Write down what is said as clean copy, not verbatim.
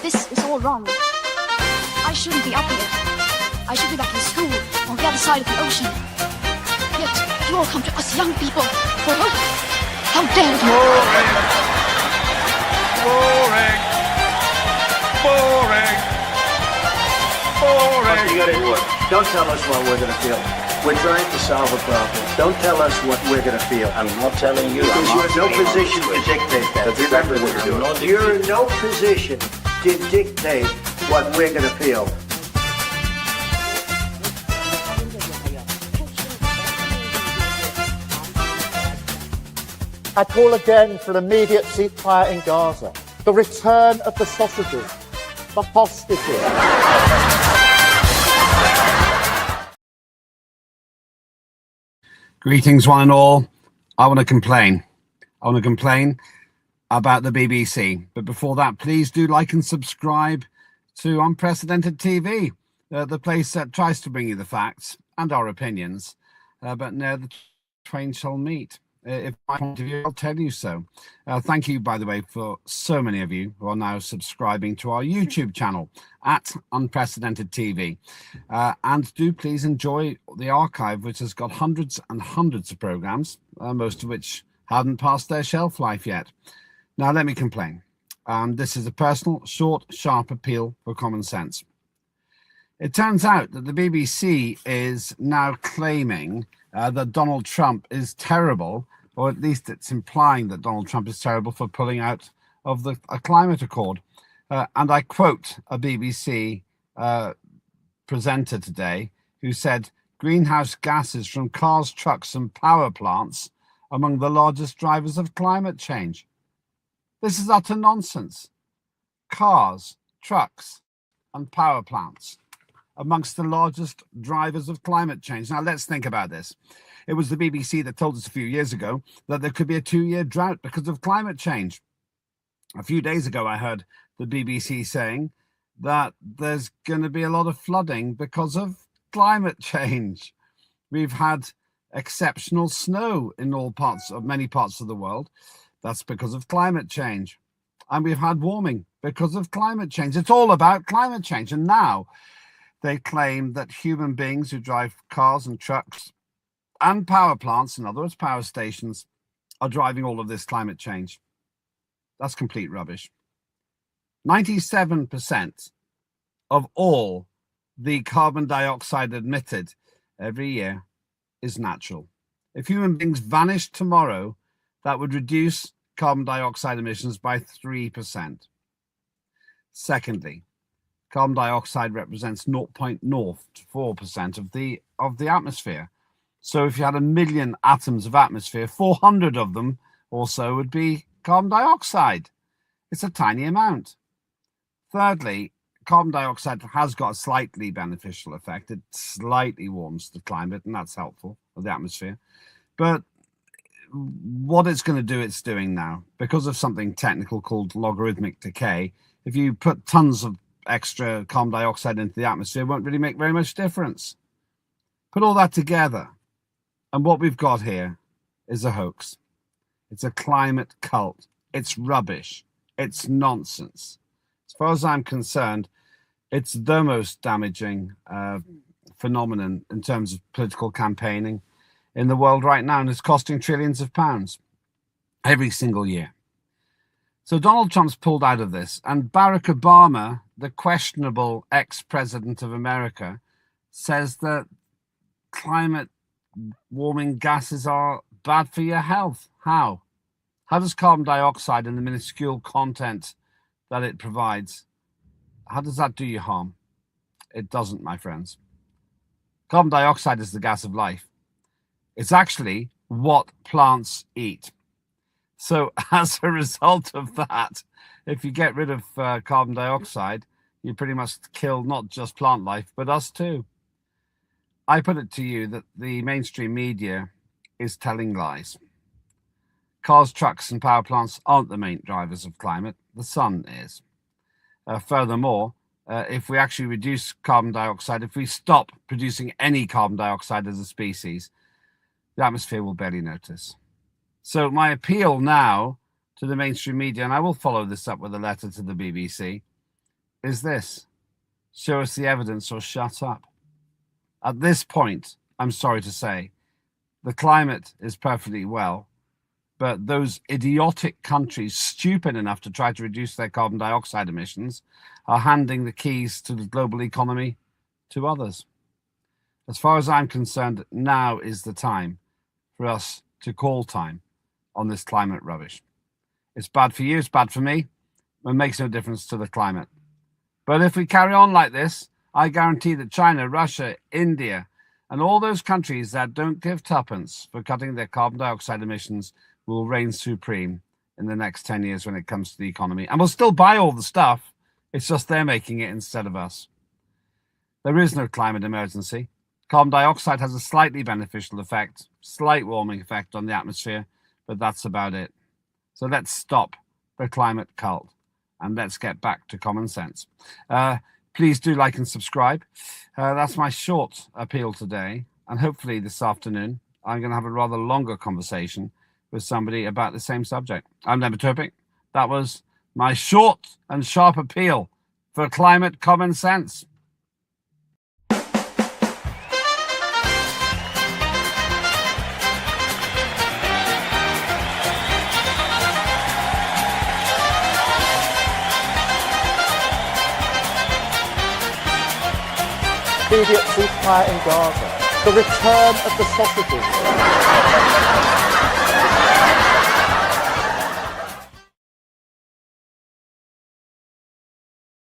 This is all wrong. I shouldn't be up here. I should be back in school on the other side of the ocean. Yet you all come to us young people for hope. How dare you! Boring. Boring. Boring. Okay, you gotta do it. Don't tell us what we're gonna feel. We're trying to solve a problem. Don't tell us what we're gonna feel. I'm not telling you. Because you're in no position to dictate that. That's exactly what you're doing. You're in no position to dictate what we're gonna feel. I call again for an immediate ceasefire in Gaza, the return of the sausages, the hostages. Greetings, one and all. I want to complain. I want to complain about the BBC. But before that, please do like and subscribe to Unprecedented TV, the place that tries to bring you the facts and our opinions. But now the twain shall meet. If my point of view, I'll tell you so. Thank you, by the way, for so many of you who are now subscribing to our YouTube channel at Unprecedented TV. And do please enjoy the archive, which has got hundreds and hundreds of programs, most of which haven't passed their shelf life yet. Now, let me complain. This is a personal, short, sharp appeal for common sense. It turns out that the BBC is now claiming that Donald Trump is terrible, or at least it's implying that Donald Trump is terrible for pulling out of a climate accord. And I quote a BBC presenter today who said, greenhouse gases from cars, trucks and power plants among the largest drivers of climate change. This is utter nonsense. Cars, trucks and power plants amongst the largest drivers of climate change. Now, let's think about this. It was the BBC that told us a few years ago that there could be a 2-year drought because of climate change. A few days ago, I heard the BBC saying that there's going to be a lot of flooding because of climate change. We've had exceptional snow in many parts of the world. That's because of climate change. And we've had warming because of climate change. It's all about climate change. And now they claim that human beings who drive cars and trucks and power plants, in other words, power stations, are driving all of this climate change. That's complete rubbish. 97% of all the carbon dioxide emitted every year is natural. If human beings vanished tomorrow, that would reduce carbon dioxide emissions by 3%. Secondly, carbon dioxide represents 0.04% of the atmosphere. So if you had 1 million atoms of atmosphere, 400 of them or so would be carbon dioxide. It's a tiny amount. Thirdly, carbon dioxide has got a slightly beneficial effect. It slightly warms the climate, and that's helpful for the atmosphere. But what it's going to do, it's doing now. Because of something technical called logarithmic decay, if you put tons of extra carbon dioxide into the atmosphere, it won't really make very much difference. Put all that together, and what we've got here is a hoax. It's a climate cult. It's rubbish. It's nonsense. As far as I'm concerned, it's the most damaging phenomenon in terms of political campaigning in the world right now, and it's costing trillions of pounds every single year. So Donald Trump's pulled out of this, and Barack Obama, the questionable ex-president of America, says that climate warming gases are bad for your health. How? How does carbon dioxide and the minuscule content that it provides, how does that do you harm? It doesn't, my friends. Carbon dioxide is the gas of life. It's actually what plants eat. So as a result of that, if you get rid of carbon dioxide, you pretty much kill not just plant life, but us too. I put it to you that the mainstream media is telling lies. Cars, trucks and power plants aren't the main drivers of climate. The sun is. Furthermore, if we actually reduce carbon dioxide, if we stop producing any carbon dioxide as a species, the atmosphere will barely notice. So my appeal now to the mainstream media, and I will follow this up with a letter to the BBC, is this: show us the evidence or shut up. At this point, I'm sorry to say, the climate is perfectly well, but those idiotic countries stupid enough to try to reduce their carbon dioxide emissions are handing the keys to the global economy to others. As far as I'm concerned, now is the time for us to call time on this climate rubbish. It's bad for you, it's bad for me, it makes no difference to the climate. But if we carry on like this, I guarantee that China, Russia, India, and all those countries that don't give tuppence for cutting their carbon dioxide emissions will reign supreme in the next 10 years when it comes to the economy. And we'll still buy all the stuff, it's just they're making it instead of us. There is no climate emergency. Carbon dioxide has a slightly beneficial effect, slight warming effect on the atmosphere, but that's about it. So let's stop the climate cult and let's get back to common sense. Please do like and subscribe. That's my short appeal today. And hopefully this afternoon, I'm going to have a rather longer conversation with somebody about the same subject. I'm Lembit Öpik. That was my short and sharp appeal for climate common sense. Immediate ceasefire in Gaza. The return of the sausages.